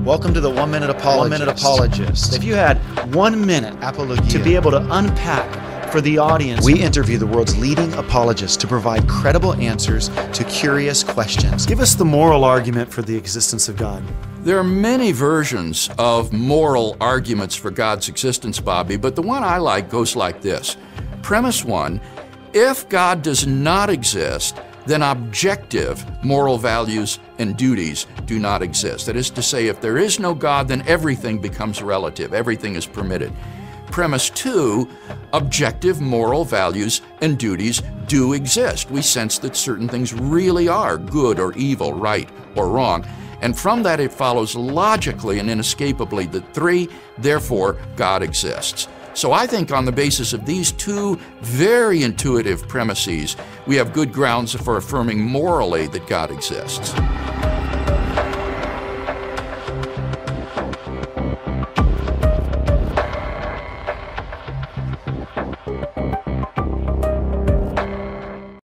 Welcome to the 1 Minute Apologist. 1 Minute Apologist. If you had 1 minute Apologia. to be able to unpack for the audience, We interview the world's leading apologists to provide credible answers to curious questions. give us the moral argument for the existence of God. There are many versions of moral arguments for God's existence, Bobby, but the one I like goes like this. Premise one, if God does not exist, then objective moral values and duties do not exist. That is to say, if there is no God, then everything becomes relative, everything is permitted. Premise two, objective moral values and duties do exist. We sense that certain things really are good or evil, right or wrong. And from that it follows logically and inescapably that three, therefore God exists. So I think on the basis of these two very intuitive premises, we have good grounds for affirming morally that God exists.